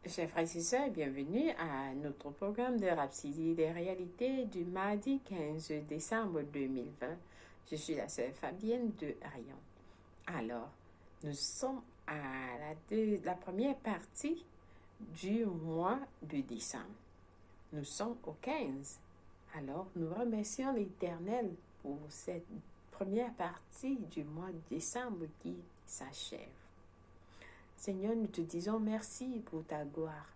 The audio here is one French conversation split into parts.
Chers frères et sœurs, bienvenue à notre programme de Rhapsodie des réalités du mardi 15 décembre 2020. Je suis la sœur Fabienne de Rion. Alors, nous sommes à la première partie du mois de décembre. Nous sommes au 15. Alors, nous remercions l'Éternel pour cette première partie du mois de décembre qui s'achève. Seigneur, nous te disons merci pour ta gloire,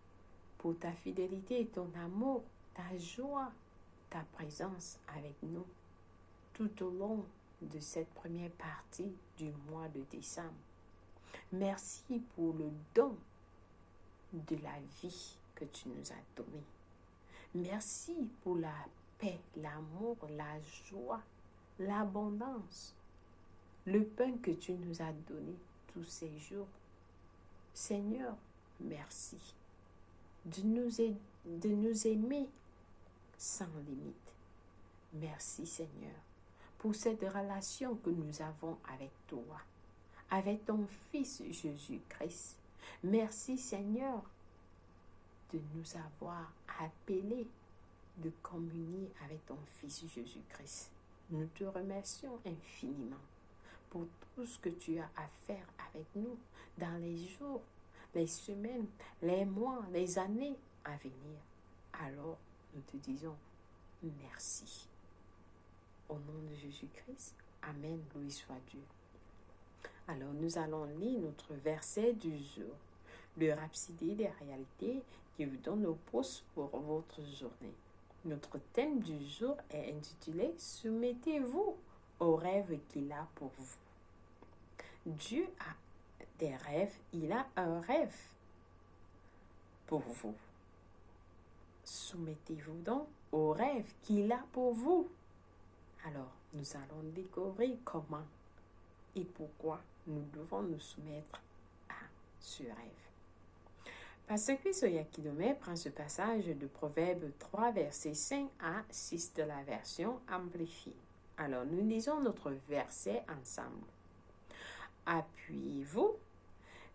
pour ta fidélité, ton amour, ta joie, ta présence avec nous tout au long de cette première partie du mois de décembre. Merci pour le don de la vie que tu nous as donné. Merci pour la paix, l'amour, la joie, l'abondance, le pain que tu nous as donné tous ces jours. Seigneur, merci de nous aimer sans limite. Merci Seigneur pour cette relation que nous avons avec toi, avec ton Fils Jésus-Christ. Merci Seigneur de nous avoir appelés de communier avec ton Fils Jésus-Christ. Nous te remercions infiniment pour tout ce que tu as à faire avec nous dans les jours, les semaines, les mois, les années à venir. Alors, nous te disons merci. Au nom de Jésus-Christ, Amen, loué soit Dieu. Alors, nous allons lire notre verset du jour, le Rhapsodie des réalités qui vous donne nos pouces pour votre journée. Notre thème du jour est intitulé « Soumettez-vous aux rêves qu'il a pour vous ». Dieu a des rêves, il a un rêve pour vous. Soumettez-vous donc aux rêves qu'il a pour vous. Alors, nous allons découvrir comment et pourquoi nous devons nous soumettre à ce rêve. Pasteur Chris Oyakhilome prend ce passage de Proverbe 3, versets 5 à 6 de la version amplifiée. Alors, nous lisons notre verset ensemble. Appuyez-vous,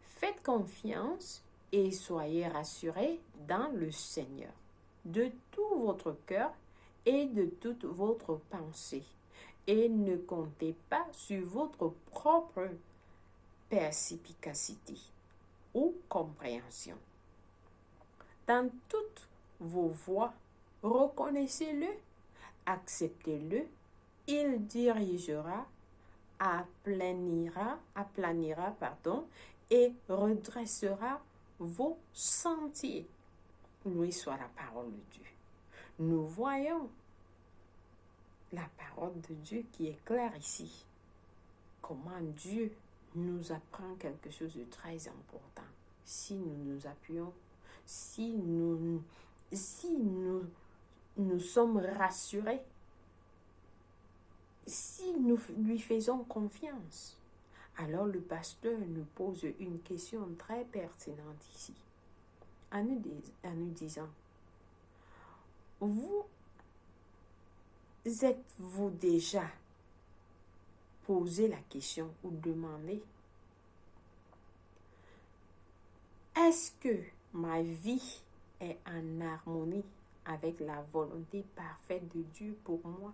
faites confiance et soyez rassurés dans le Seigneur, de tout votre cœur et de toute votre pensée, et ne comptez pas sur votre propre perspicacité ou compréhension. Dans toutes vos voies, reconnaissez-le, acceptez-le, il dirigera, aplanira, et redressera vos sentiers. Loué soit la parole de Dieu. Nous voyons la parole de Dieu qui est claire ici. Comment Dieu nous apprend quelque chose de très important. Si nous nous appuyons, si nous sommes rassurés, si nous lui faisons confiance, alors le pasteur nous pose une question très pertinente ici, en nous disant, vous êtes-vous déjà posé la question ou demandé, est-ce que ma vie est en harmonie avec la volonté parfaite de Dieu pour moi?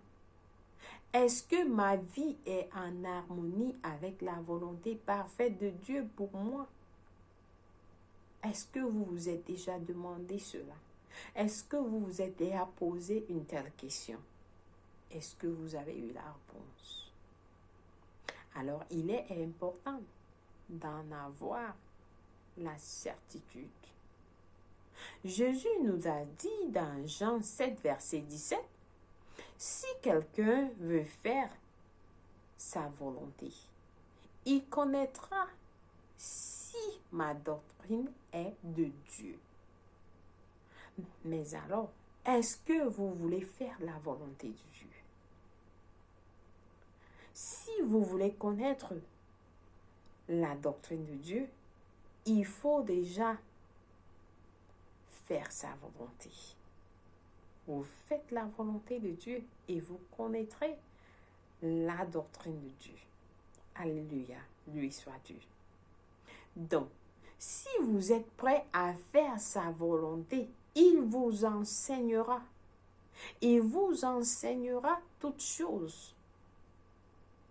Est-ce que ma vie est en harmonie avec la volonté parfaite de Dieu pour moi? Est-ce que vous vous êtes déjà demandé cela? Est-ce que vous vous êtes déjà posé une telle question? Est-ce que vous avez eu la réponse? Alors, il est important d'en avoir la certitude. Jésus nous a dit dans Jean 7, verset 17, si quelqu'un veut faire sa volonté, il connaîtra si ma doctrine est de Dieu. Mais alors, est-ce que vous voulez faire la volonté de Dieu? Si vous voulez connaître la doctrine de Dieu, il faut déjà faire sa volonté. Vous faites la volonté de Dieu et vous connaîtrez la doctrine de Dieu. Alléluia, lui soit Dieu. Donc, Si vous êtes prêt à faire sa volonté, il vous enseignera. Il vous enseignera toutes choses.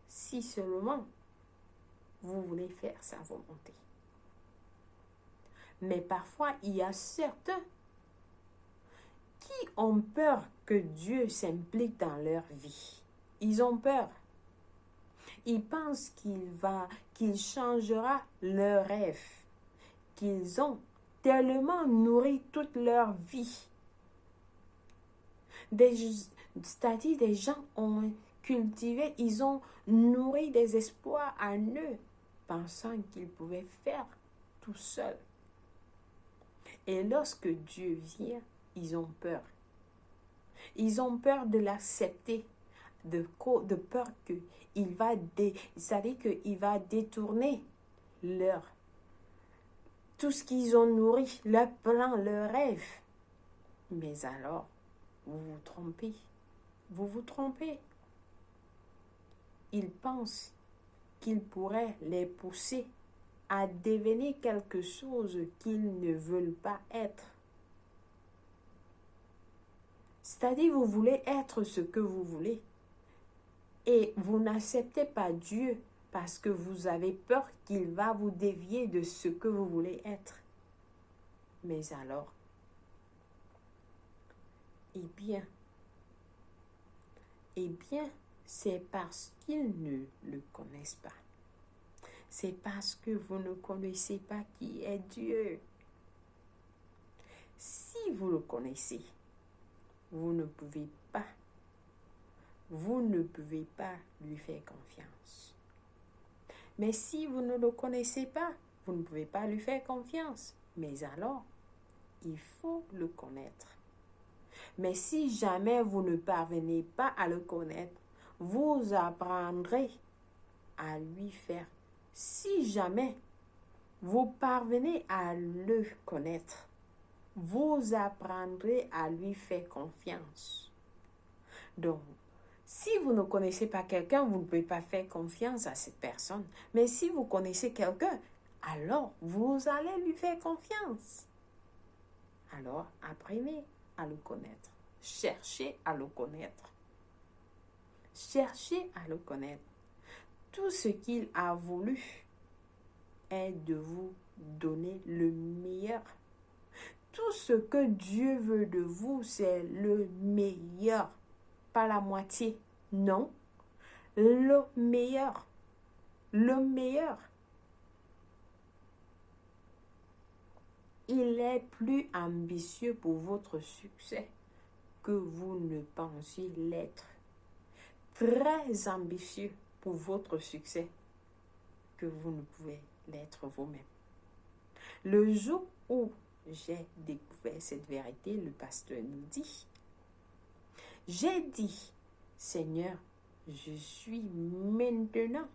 Si seulement vous voulez faire sa volonté. Mais parfois, il y a certains qui ont peur que Dieu s'implique dans leur vie. Ils ont peur. Ils pensent qu'il changera leurs rêves qu'ils ont tellement nourri toute leur vie. C'est-à-dire des gens ont cultivé, ils ont nourri des espoirs en eux, pensant qu'ils pouvaient faire tout seuls. Et lorsque Dieu vient, ils ont peur. Ils ont peur de l'accepter, de peur qu'il va détourner tout ce qu'ils ont nourri, leur plan, leur rêve. Mais alors, vous vous trompez. Vous vous trompez. Ils pensent qu'ils pourraient les pousser à devenir quelque chose qu'ils ne veulent pas être. C'est-à-dire, vous voulez être ce que vous voulez. Et vous n'acceptez pas Dieu parce que vous avez peur qu'il va vous dévier de ce que vous voulez être. Mais alors, eh bien, c'est parce qu'ils ne le connaissent pas. C'est parce que vous ne connaissez pas qui est Dieu. Si vous le connaissez, vous ne pouvez pas lui faire confiance. Mais si vous ne le connaissez pas, vous ne pouvez pas lui faire confiance. Mais alors, il faut le connaître. Mais si jamais vous ne parvenez pas à le connaître, vous apprendrez à lui faire. Si jamais vous parvenez à le connaître, vous apprendrez à lui faire confiance. Donc, si vous ne connaissez pas quelqu'un, vous ne pouvez pas faire confiance à cette personne. Mais si vous connaissez quelqu'un, alors vous allez lui faire confiance. Alors, apprenez à le connaître. Cherchez à le connaître. Cherchez à le connaître. Tout ce qu'il a voulu est de vous donner le meilleur. Tout ce que Dieu veut de vous, c'est le meilleur. Pas la moitié, non. Le meilleur. Le meilleur. Il est plus ambitieux pour votre succès que vous ne pensiez l'être. Très ambitieux pour votre succès que vous ne pouvez l'être vous-même. Le jour où j'ai découvert cette vérité, le pasteur nous dit, j'ai dit, Seigneur, je suis maintenant.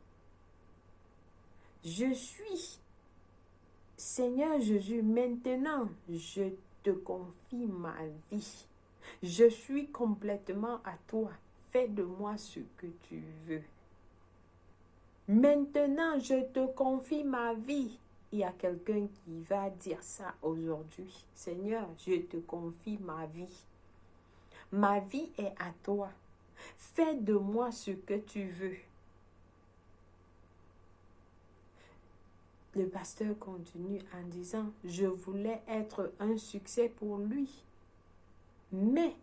Seigneur Jésus, maintenant, je te confie ma vie. Je suis complètement à toi. Fais de moi ce que tu veux. Maintenant, je te confie ma vie. Il y a quelqu'un qui va dire ça aujourd'hui. Seigneur, je te confie ma vie. Ma vie est à toi. Fais de moi ce que tu veux. Le pasteur continue en disant, je voulais être un succès pour lui, mais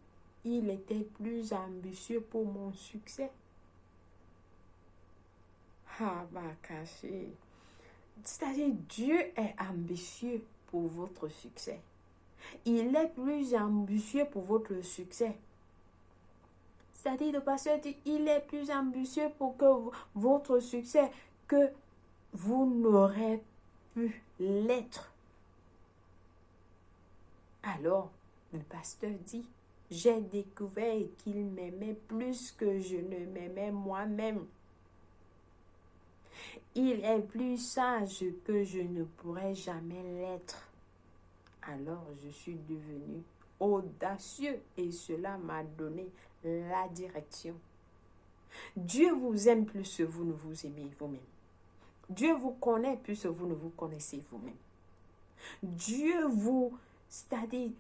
il était plus ambitieux pour mon succès. C'est-à-dire, Dieu est ambitieux pour votre succès. Il est plus ambitieux pour votre succès. C'est-à-dire, le pasteur dit, il est plus ambitieux pour que votre succès que vous n'aurez pu l'être. Alors, le pasteur dit, j'ai découvert qu'il m'aimait plus que je ne m'aimais moi-même. Il est plus sage que je ne pourrais jamais l'être. Alors, je suis devenu audacieux et cela m'a donné la direction. Dieu vous aime plus que vous ne vous aimez vous-même. Dieu vous connaît plus que vous ne vous connaissez vous-même. Dieu vous, c'est-à-dire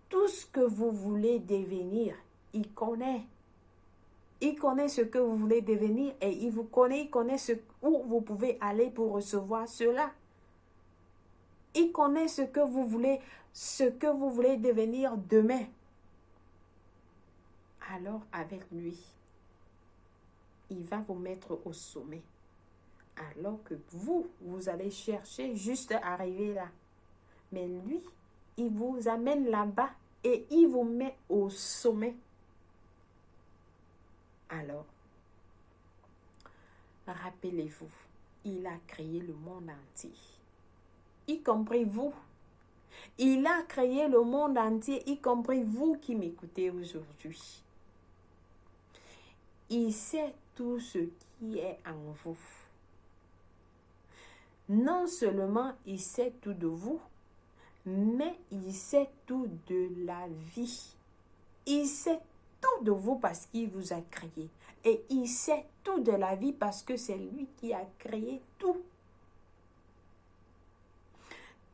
tout ce que vous voulez devenir, il connaît. Il connaît ce que vous voulez devenir et il vous connaît, il connaît où vous pouvez aller pour recevoir cela. Il connaît ce que vous voulez devenir demain. Alors avec lui, il va vous mettre au sommet. Alors que vous allez chercher juste à arriver là. Mais lui, il vous amène là-bas et il vous met au sommet. Alors, rappelez-vous, il a créé le monde entier, y compris vous. Il a créé le monde entier, y compris vous qui m'écoutez aujourd'hui. Il sait tout ce qui est en vous. Non seulement il sait tout de vous, mais il sait tout de la vie. Il sait tout de vous parce qu'il vous a créé. Et il sait tout de la vie parce que c'est lui qui a créé tout.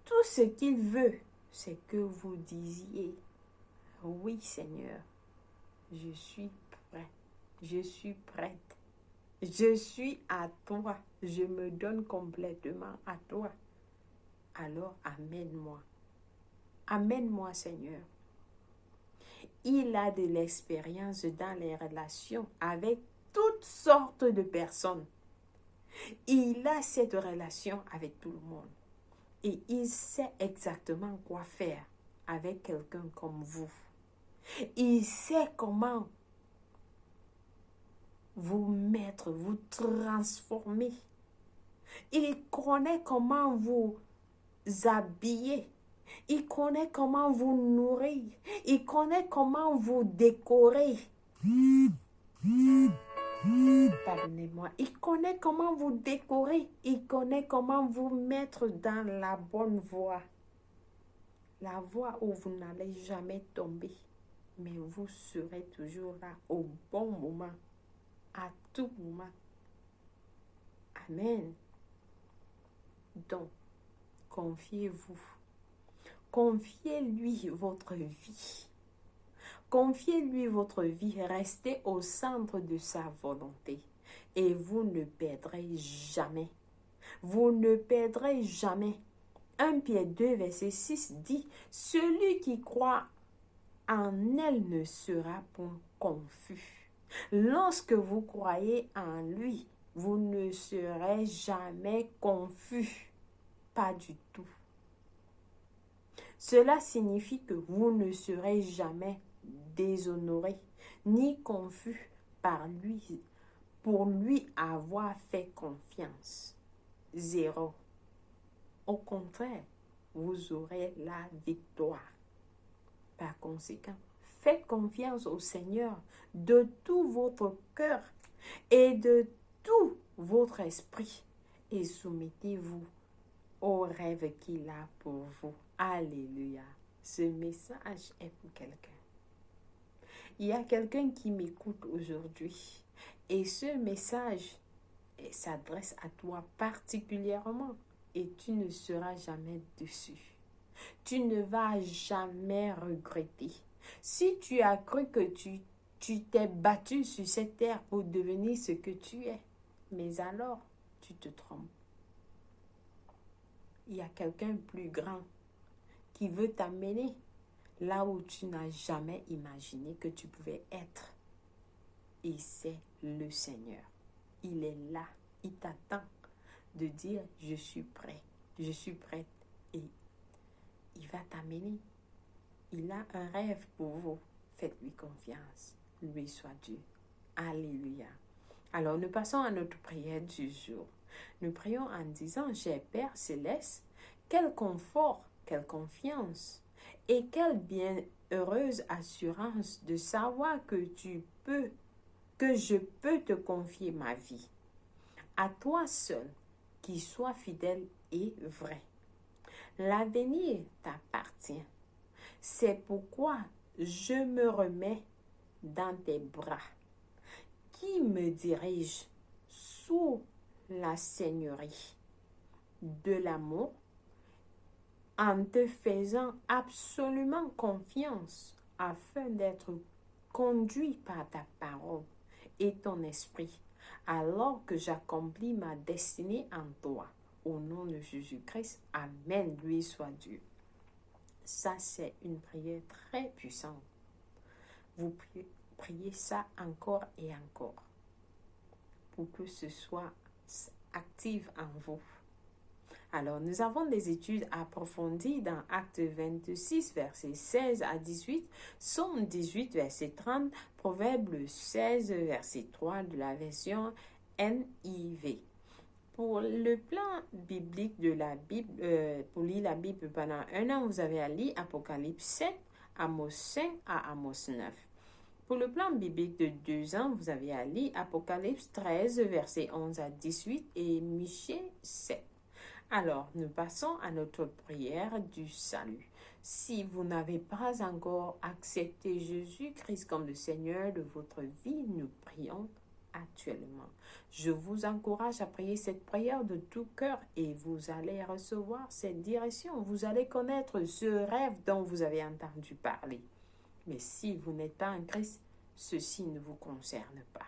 Tout ce qu'il veut, c'est que vous disiez, oui Seigneur, je suis prêt, je suis prête, je suis à toi, je me donne complètement à toi. Alors amène-moi, amène-moi Seigneur. Il a de l'expérience dans les relations avec toutes sortes de personnes. Il a cette relation avec tout le monde. Et il sait exactement quoi faire avec quelqu'un comme vous. Il sait comment vous mettre, vous transformer. Il connaît comment vous habiller. Il connaît comment vous nourrir. Il connaît comment vous décorer. Pardonnez-moi. Il connaît comment vous décorer. Il connaît comment vous mettre dans la bonne voie. La voie où vous n'allez jamais tomber. Mais vous serez toujours là au bon moment. À tout moment. Amen. Donc, confiez-vous. Confiez-lui votre vie. Confiez-lui votre vie. Restez au centre de sa volonté. Et vous ne perdrez jamais. Vous ne perdrez jamais. 1 Pierre 2, verset 6 dit, « Celui qui croit en elle ne sera point confus. » Lorsque vous croyez en lui, vous ne serez jamais confus. Pas du tout. Cela signifie que vous ne serez jamais déshonoré ni confus par lui pour lui avoir fait confiance. 0. Au contraire, vous aurez la victoire. Par conséquent, faites confiance au Seigneur de tout votre cœur et de tout votre esprit et soumettez-vous au rêve qu'il a pour vous. Alléluia. Ce message est pour quelqu'un. Il y a quelqu'un qui m'écoute aujourd'hui et ce message s'adresse à toi particulièrement et tu ne seras jamais déçu. Tu ne vas jamais regretter. Si tu as cru que tu t'es battu sur cette terre pour devenir ce que tu es, mais alors tu te trompes. Il y a quelqu'un plus grand qui veut t'amener là où tu n'as jamais imaginé que tu pouvais être. Et c'est le Seigneur. Il est là. Il t'attend de dire, je suis prêt, je suis prête. Et il va t'amener. Il a un rêve pour vous. Faites-lui confiance. Lui soit Dieu. Alléluia. Alors, nous passons à notre prière du jour. Nous prions en disant, Cher Père Céleste, quel confort, quelle confiance et quelle bienheureuse assurance de savoir que je peux te confier ma vie. À toi seul, qui sois fidèle et vrai. L'avenir t'appartient. C'est pourquoi je me remets dans tes bras, qui me dirige sous la seigneurie de l'amour en te faisant absolument confiance afin d'être conduit par ta parole et ton esprit, alors que j'accomplis ma destinée en toi. Au nom de Jésus-Christ, Amen, lui soit Dieu. Ça, c'est une prière très puissante. Vous priez ça encore et encore pour que ce soit actif en vous. Alors, nous avons des études approfondies dans Actes 26, versets 16 à 18, Somme 18, verset 30, Proverbe 16, verset 3 de la version NIV. Pour le plan biblique de la Bible, pour lire la Bible pendant un an, vous avez à lire Apocalypse 7, Amos 5 à Amos 9. Pour le plan biblique de 2 ans, vous avez à lire Apocalypse 13, versets 11 à 18 et Michée 7. Alors, nous passons à notre prière du salut. Si vous n'avez pas encore accepté Jésus-Christ comme le Seigneur de votre vie, nous prions actuellement. Je vous encourage à prier cette prière de tout cœur et vous allez recevoir cette direction. Vous allez connaître ce rêve dont vous avez entendu parler. Mais si vous n'êtes pas en Christ, ceci ne vous concerne pas.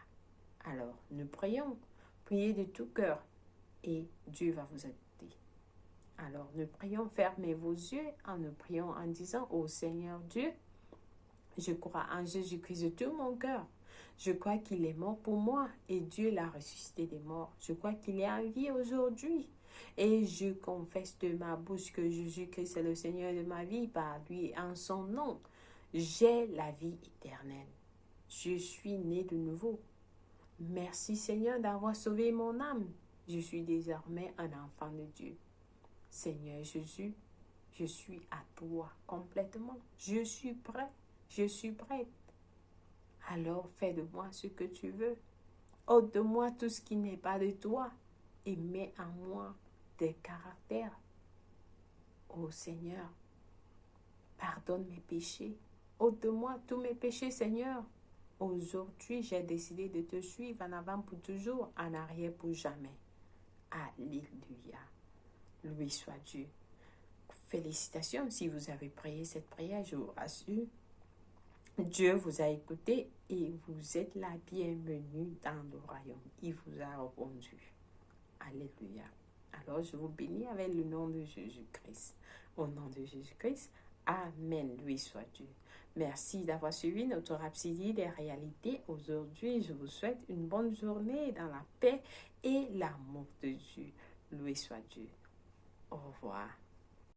Alors, nous prions. Priez de tout cœur et Dieu va vous aider. Alors, nous prions, fermez vos yeux en nous prions en disant, ô Seigneur Dieu, je crois en Jésus-Christ de tout mon cœur. Je crois qu'il est mort pour moi et Dieu l'a ressuscité des morts. Je crois qu'il est en vie aujourd'hui. Et je confesse de ma bouche que Jésus-Christ est le Seigneur de ma vie par lui en son nom. J'ai la vie éternelle. Je suis né de nouveau. Merci Seigneur d'avoir sauvé mon âme. Je suis désormais un enfant de Dieu. Seigneur Jésus, je suis à toi complètement. Je suis prêt. Je suis prête. Alors fais de moi ce que tu veux. Ôte de moi tout ce qui n'est pas de toi et mets en moi des caractères. Ô Seigneur, pardonne mes péchés. Ôte de moi tous mes péchés, Seigneur. Aujourd'hui, j'ai décidé de te suivre en avant pour toujours, en arrière pour jamais. Alléluia. Loué soit Dieu. Félicitations si vous avez prié cette prière, je vous rassure. Dieu vous a écouté et vous êtes la bienvenue dans le royaume. Il vous a répondu. Alléluia. Alors je vous bénis avec le nom de Jésus-Christ. Au nom de Jésus-Christ, Amen. Lui soit Dieu. Merci d'avoir suivi notre Rhapsodie des réalités. Aujourd'hui, je vous souhaite une bonne journée dans la paix et l'amour de Dieu. Loué soit Dieu. Au revoir.